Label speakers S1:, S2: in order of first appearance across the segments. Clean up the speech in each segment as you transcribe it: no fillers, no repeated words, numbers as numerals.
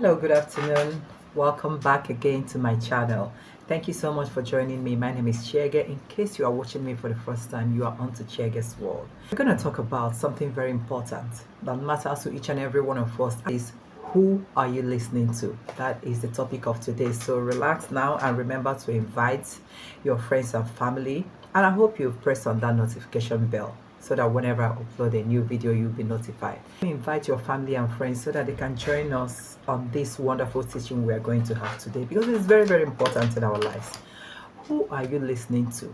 S1: Hello, good afternoon. Welcome back again to my channel. Thank you so much for joining me. My name is Chiege. In case you are watching me for the first time, you are onto Chiege's World. We're going to talk about something very important that matters to each and every one of us is who are you listening to? That is the topic of today. So relax now and remember to invite your friends and family. And I hope you've pressed on that notification bell so that whenever I upload a new video, you'll be notified. Invite your family and friends so that they can join us on this wonderful teaching we are going to have today because it's very, very important in our lives. Who are you listening to?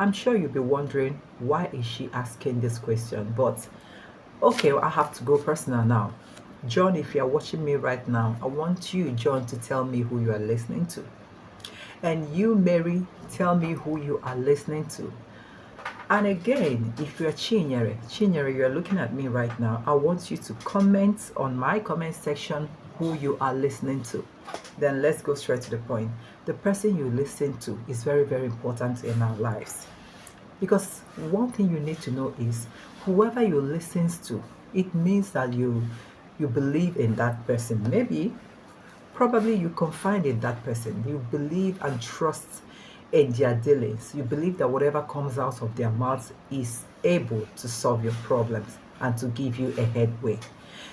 S1: I'm sure you'll be wondering, why is she asking this question? But okay, I have to go personal now. John, if you are watching me right now, I want you, John, to tell me who you are listening to. And you, Mary, tell me who you are listening to. And again, if you're Chinyere, you're looking at me right now, I want you to comment on my comment section who you are listening to. Then let's go straight to the point. The person you listen to is very, very important in our lives. Because one thing you need to know is whoever you listen to, it means that you believe in that person. Maybe, probably you confide in that person. You believe and trust in their dealings. You believe that whatever comes out of their mouths is able to solve your problems and to give you a headway.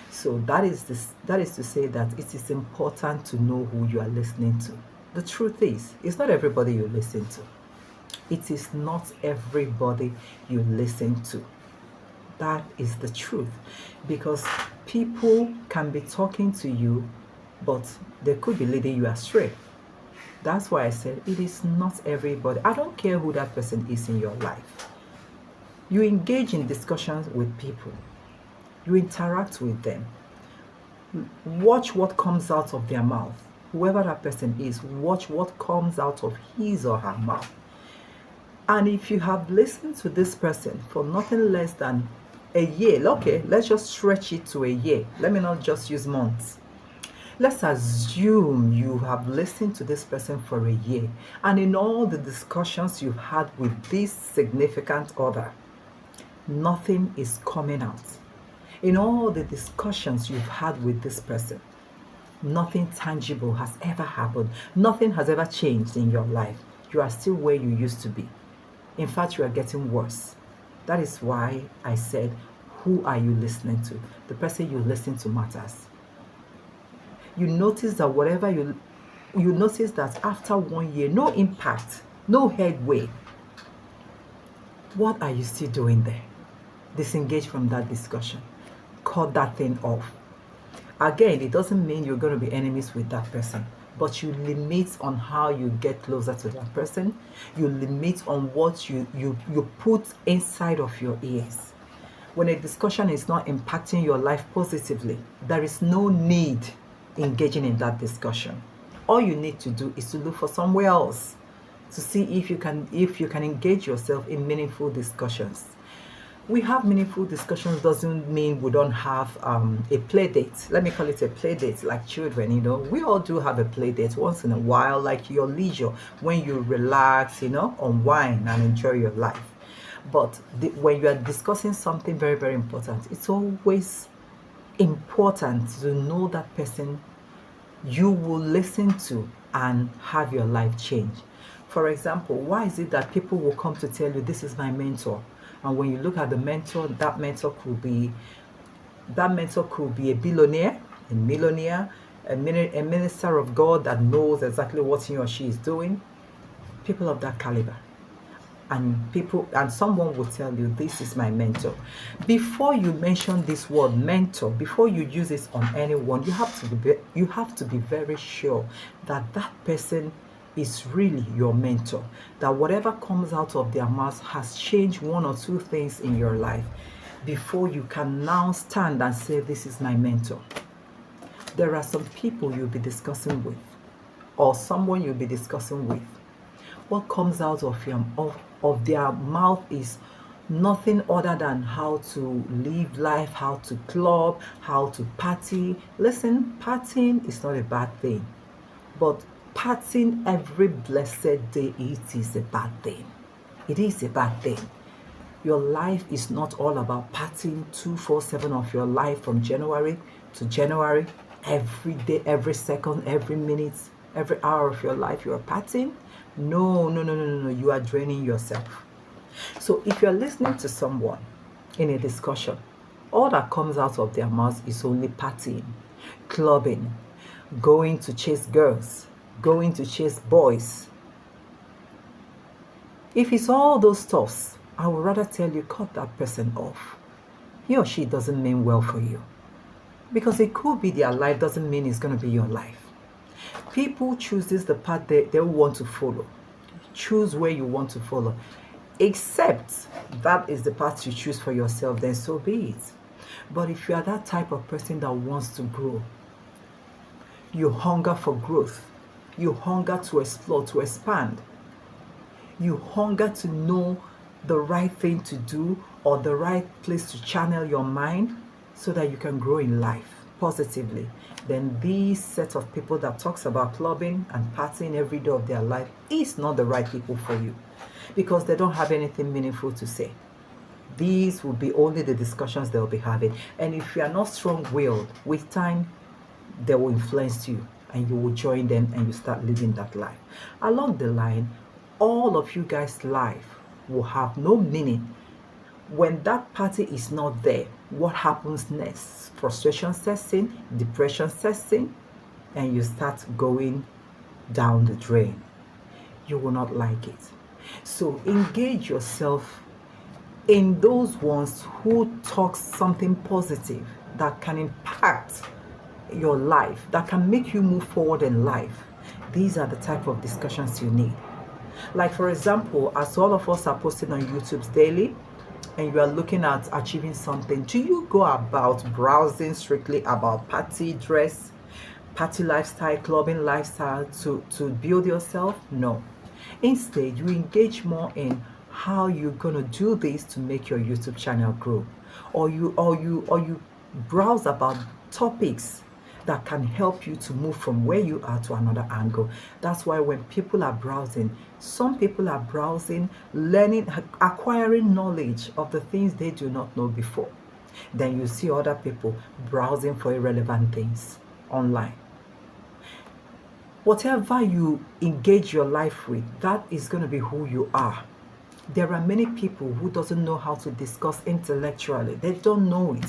S1: So that is to say that it is important to know who you are listening to. The truth is, it's not everybody you listen to. It is not everybody you listen to. That is the truth. Because people can be talking to you, but they could be leading you astray. That's why I said it is not everybody. I don't care who that person is in your life. You engage in discussions with people. You interact with them. Watch what comes out of their mouth. Whoever that person is, watch what comes out of his or her mouth. And if you have listened to this person for nothing less than a year, okay, let's just stretch it to a year. Let me not just use months. Let's assume you have listened to this person for a year, and in all the discussions you've had with this significant other, nothing is coming out. In all the discussions you've had with this person, nothing tangible has ever happened. Nothing has ever changed in your life. You are still where you used to be. In fact, you are getting worse. That is why I said, who are you listening to? The person you listen to matters. You notice that you notice that after 1 year, no impact, no headway. What are you still doing there? Disengage from that discussion. Cut that thing off. Again, it doesn't mean you're going to be enemies with that person, but you limit on how you get closer to that person. You limit on what you put inside of your ears. When a discussion is not impacting your life positively, there is no need engaging in that discussion. All you need to do is to look for somewhere else to see if you can engage yourself in meaningful discussions. We have meaningful discussions doesn't mean we don't have a play date. Let me call it a play date, like children, we all do have a play date once in a while, like your leisure, when you relax, unwind and enjoy your life. But when you are discussing something very, very important, it's always important to know that person you will listen to and have your life change. For example, why is it that people will come to tell you, this is my mentor? And when you look at the mentor, that mentor could be a billionaire, a millionaire, a minister of God that knows exactly what he or she is doing. People of that caliber. And someone will tell you, this is my mentor. Before you mention this word mentor, before you use it on anyone, you have to be very sure that that person is really your mentor, that whatever comes out of their mouth has changed one or two things in your life before you can now stand and say, this is my mentor. There are some people you'll be discussing with, or someone you'll be discussing with. What comes out of their mouth is nothing other than how to live life, how to club, how to party. Listen, partying is not a bad thing, but partying every blessed day, it is a bad thing. It is a bad thing. Your life is not all about partying 247 of your life from January to January every day, every second, every minute, every hour of your life you are partying. No, no, no, no, no, no. You are draining yourself. So if you're listening to someone in a discussion, all that comes out of their mouth is only partying, clubbing, going to chase girls, going to chase boys. If it's all those stuffs, I would rather tell you cut that person off. He or she doesn't mean well for you. Because it could be their life, doesn't mean it's going to be your life. People chooses the path they want to follow. Choose where you want to follow. Except that is the path you choose for yourself, then so be it. But if you are that type of person that wants to grow, you hunger for growth, you hunger to explore, to expand, you hunger to know the right thing to do or the right place to channel your mind so that you can grow in life positively, then these set of people that talks about clubbing and partying every day of their life is not the right people for you, because they don't have anything meaningful to say. These will be only the discussions they'll be having. And if you are not strong-willed, with time, they will influence you and you will join them and you start living that life. Along the line, all of you guys' life will have no meaning. When that party is not there, what happens next? Frustration sets in, depression sets in, and you start going down the drain. You will not like it. So engage yourself in those ones who talk something positive that can impact your life, that can make you move forward in life. These are the type of discussions you need. Like, for example, as all of us are posting on YouTube daily and you are looking at achieving something, do you go about browsing strictly about party dress, party lifestyle, clubbing lifestyle to build yourself? No. Instead, you engage more in how you're gonna do this to make your YouTube channel grow, or you browse about topics that can help you to move from where you are to another angle. That's why when people are browsing, some people are browsing, learning, acquiring knowledge of the things they do not know before. Then you see other people browsing for irrelevant things online. Whatever you engage your life with, that is going to be who you are. There are many people who doesn't know how to discuss intellectually. They don't know it.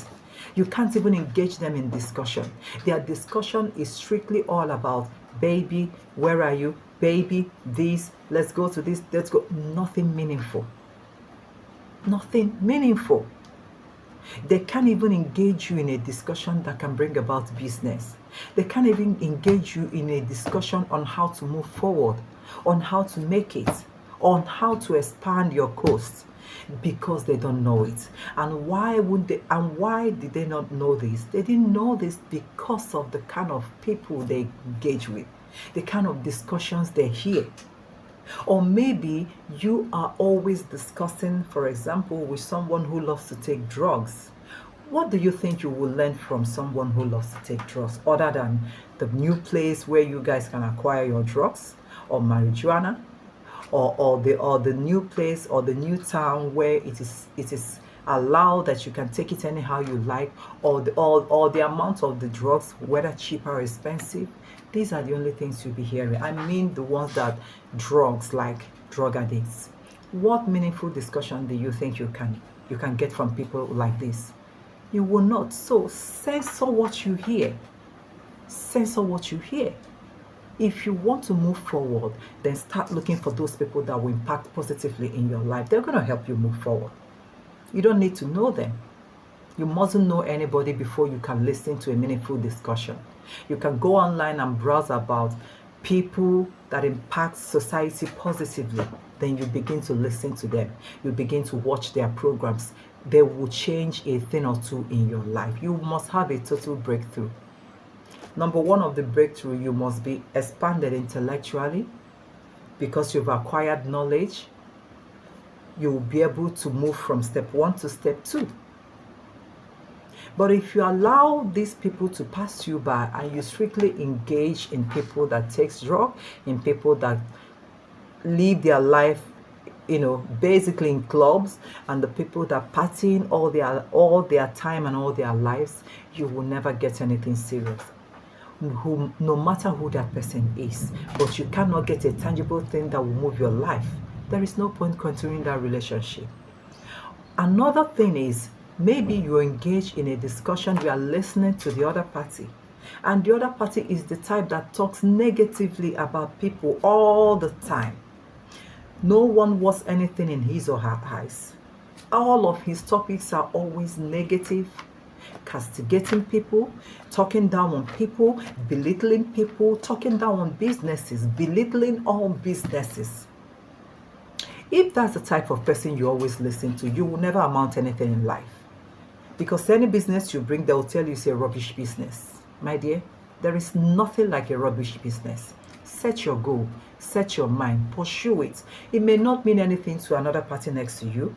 S1: You can't even engage them in discussion. Their discussion is strictly all about, baby, where are you? Baby, this, let's go to this, let's go. Nothing meaningful. Nothing meaningful. They can't even engage you in a discussion that can bring about business. They can't even engage you in a discussion on how to move forward, on how to make it, on how to expand your coast, because they don't know it. And why would they, and why did they not know this? They didn't know this because of the kind of people they engage with, the kind of discussions they hear. Or maybe you are always discussing, for example, with someone who loves to take drugs. What do you think you will learn from someone who loves to take drugs, other than the new place where you guys can acquire your drugs, or marijuana, or the new place or the new town where it is allowed that you can take it anyhow you like, or the amount of the drugs, whether cheap or expensive? These are the only things you'll be hearing. I mean, the ones that drugs, like drug addicts. What meaningful discussion do you think you can get from people like this? You will not. So censor what you hear. Censor what you hear. If you want to move forward, then start looking for those people that will impact positively in your life. They're going to help you move forward. You don't need to know them. You mustn't know anybody before you can listen to a meaningful discussion. You can go online and browse about people that impact society positively. Then you begin to listen to them. You begin to watch their programs. They will change a thing or two in your life. You must have a total breakthrough. Number one of the breakthrough, you must be expanded intellectually, because you've acquired knowledge. You will be able to move from step 1 to step 2. But if you allow these people to pass you by and you strictly engage in people that takes drugs, in people that live their life, basically in clubs, and the people that partying all their time and all their lives, you will never get anything serious. no matter who that person is, but you cannot get a tangible thing that will move your life, there is no point continuing that relationship. Another thing is, maybe you're engaged in a discussion, you are listening to the other party, and the other party is the type that talks negatively about people all the time. No one wants anything in his or her eyes. All of his topics are always negative, castigating people, talking down on people, belittling people, talking down on businesses, belittling all businesses. If that's the type of person you always listen to, you will never amount to anything in life. Because any business you bring, they'll tell you it's a rubbish business. My dear, there is nothing like a rubbish business. Set your goal, set your mind, pursue it. It may not mean anything to another party next to you,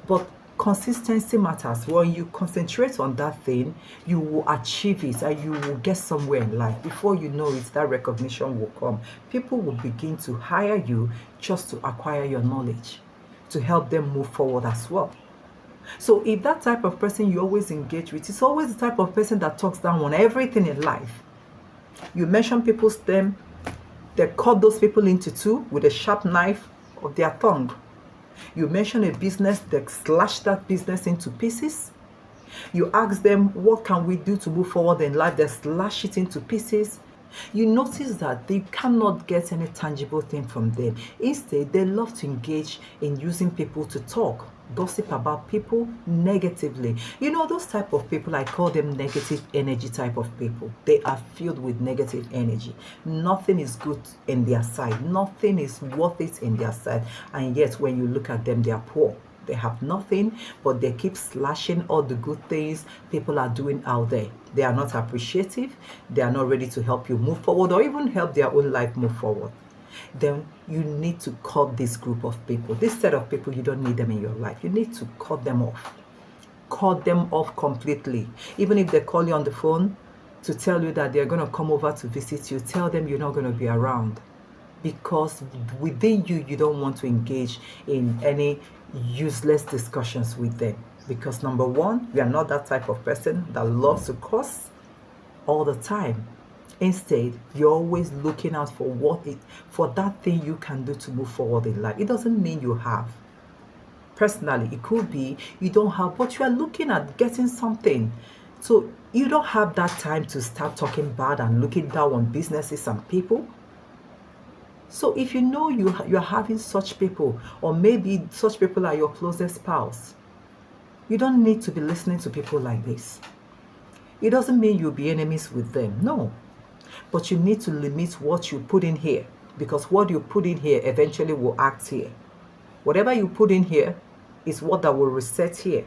S1: but consistency matters. When you concentrate on that thing, you will achieve it and you will get somewhere in life. Before you know it, that recognition will come. People will begin to hire you just to acquire your knowledge, to help them move forward as well. So if that type of person you always engage with, it's always the type of person that talks down on everything in life. You mention people's name, they cut those people into two with a sharp knife of their tongue. You mention a business, they slash that business into pieces. You ask them, what can we do to move forward in life? They slash it into pieces. You notice that they cannot get any tangible thing from them. Instead, they love to engage in using people to talk, gossip about people negatively. You know, those type of people, I call them negative energy type of people. They are filled with negative energy. Nothing is good in their side. Nothing is worth it in their side. And yet, when you look at them, they are poor. They have nothing, but they keep slashing all the good things people are doing out there. They are not appreciative. They are not ready to help you move forward or even help their own life move forward. Then you need to cut this group of people. This set of people, you don't need them in your life. You need to cut them off. Cut them off completely. Even if they call you on the phone to tell you that they're going to come over to visit you, tell them you're not going to be around. Because within you, you don't want to engage in any useless discussions with them. Because number one, we are not that type of person that loves to curse all the time. Instead, you're always looking out for that thing you can do to move forward in life. It doesn't mean you have. Personally, it could be you don't have, but you are looking at getting something. So you don't have that time to start talking bad and looking down on businesses and people. So if you know you're having such people, or maybe such people are your closest spouse, you don't need to be listening to people like this. It doesn't mean you'll be enemies with them, no. But you need to limit what you put in here, because what you put in here eventually will act here. Whatever you put in here is what that will reset here.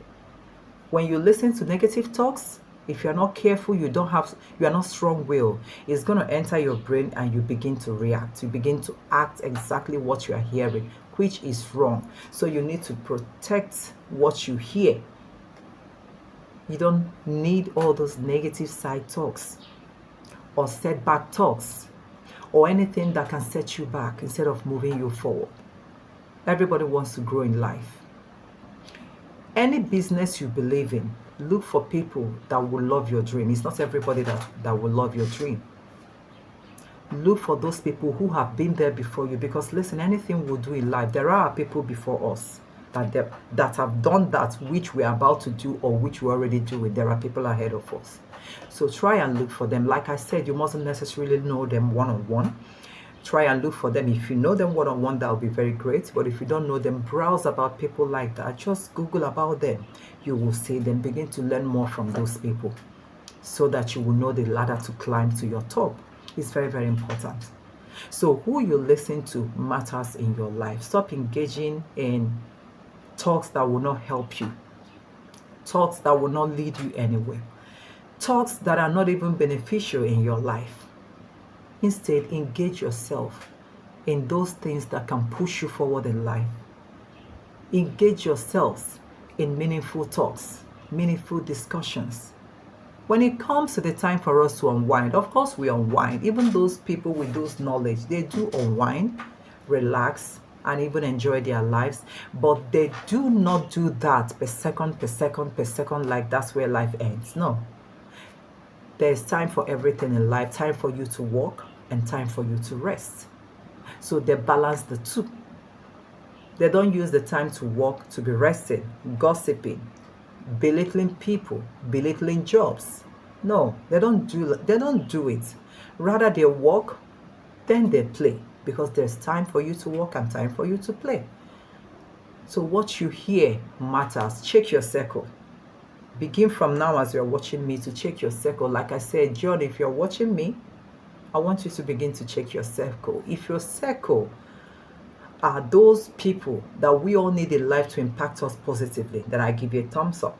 S1: When you listen to negative talks, if you're not careful, you are not strong-willed, it's going to enter your brain and you begin to react. You begin to act exactly what you are hearing, which is wrong. So you need to protect what you hear. You don't need all those negative side talks or setback talks or anything that can set you back instead of moving you forward. Everybody wants to grow in life. Any business you believe in, look for people that will love your dream. It's not everybody that will love your dream. Look for those people who have been there before you, because listen, anything we do in life, there are people before us that have done that which we're about to do or which we're already doing. There are people ahead of us. So try and look for them. Like I said, you mustn't necessarily know them one-on-one. Try and look for them. If you know them one-on-one, that will be very great. But if you don't know them, browse about people like that. Just Google about them. You will see them. Begin to learn more from those people so that you will know the ladder to climb to your top. It's very, very important. So who you listen to matters in your life. Stop engaging in talks that will not help you. Talks that will not lead you anywhere. Talks that are not even beneficial in your life. Instead, engage yourself in those things that can push you forward in life. Engage yourselves in meaningful talks, meaningful discussions. When it comes to the time for us to unwind, of course we unwind. Even those people with those knowledge, they do unwind, relax, and even enjoy their lives. But they do not do that per second, like that's where life ends. No. There's time for everything in life, time for you to work and time for you to rest. So they balance the two. They don't use the time to work to be resting, gossiping, belittling people, belittling jobs. No, they don't do it. Rather they work, then they play, because there's time for you to work and time for you to play. So what you hear matters. Check your circle. Begin from now as you're watching me to check your circle. Like I said, John, if you're watching me, I want you to begin to check your circle. If your circle are those people that we all need in life to impact us positively, then I give you a thumbs up.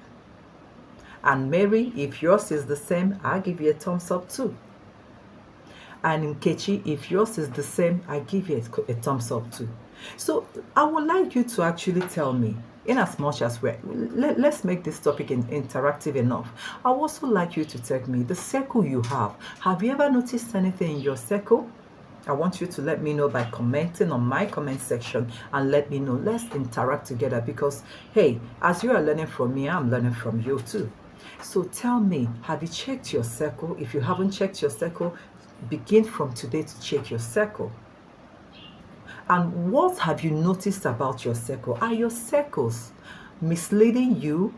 S1: And Mary, if yours is the same, I'll give you a thumbs up too. And Nkechi, if yours is the same, I give you a thumbs up too. So I would like you to actually tell me, in as much as let's make this topic interactive enough. I would also like you to tell me the circle you have. Have you ever noticed anything in your circle? I want you to let me know by commenting on my comment section, and let me know. Let's interact together, because hey, as you are learning from me, I'm learning from you too. So tell me, have you checked your circle? If you haven't checked your circle, begin from today to check your circle. And what have you noticed about your circle? Are your circles misleading you,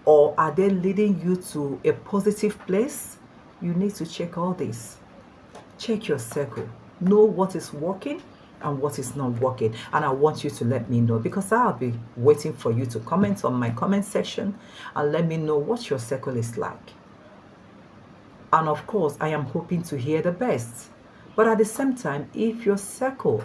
S1: or are they leading you to a positive place? You need to check all this. Check your circle. Know what is working and what is not working. And I want you to let me know, because I'll be waiting for you to comment on my comment section and let me know what your circle is like. And of course, I am hoping to hear the best. But at the same time, if your circle,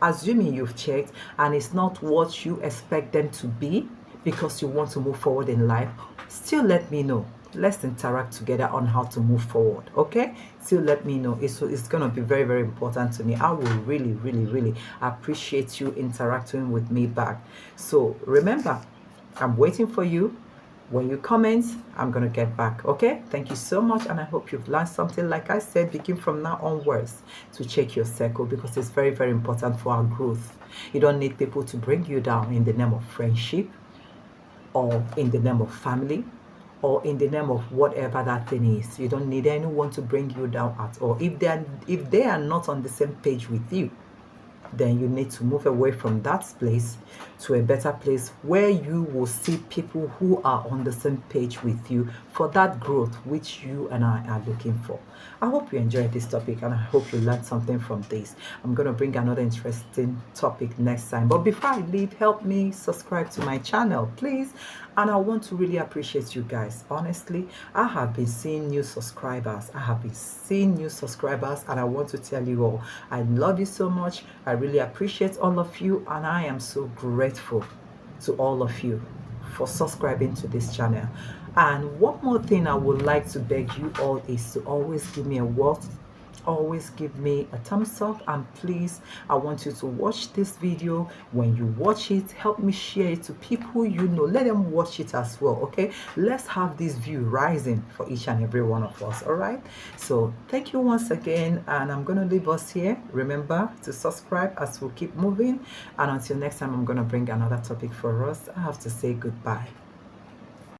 S1: assuming you've checked, and it's not what you expect them to be because you want to move forward in life, still let me know. Let's interact together on how to move forward, okay? Still let me know. It's going to be very, very important to me. I will really, really, really appreciate you interacting with me back. So remember, I'm waiting for you. When you comment, I'm going to get back, okay? Thank you so much, and I hope you've learned something. Like I said, begin from now onwards to check your circle, because it's very, very important for our growth. You don't need people to bring you down in the name of friendship, or in the name of family, or in the name of whatever that thing is. You don't need anyone to bring you down at all. If they are not on the same page with you, then you need to move away from that place to a better place where you will see people who are on the same page with you for that growth which you and I are looking for. I hope you enjoyed this topic, and I hope you learned something from this. I'm going to bring another interesting topic next time. But before I leave, help me subscribe to my channel, please. And I want to really appreciate you guys. Honestly, I have been seeing new subscribers. And I want to tell you all, I love you so much. I really appreciate all of you, and I am so grateful to all of you for subscribing to this channel. And one more thing I would like to beg you all is to always give me a word. Always give me a thumbs up, and please, I want you to watch this video. When you watch it, help me share it to people you know. Let them watch it as well, okay? Let's have this view rising for each and every one of us. All right, so thank you once again, and I'm gonna leave us here. Remember to subscribe as we'll keep moving, and until next time, I'm gonna bring another topic for us. I have to say goodbye.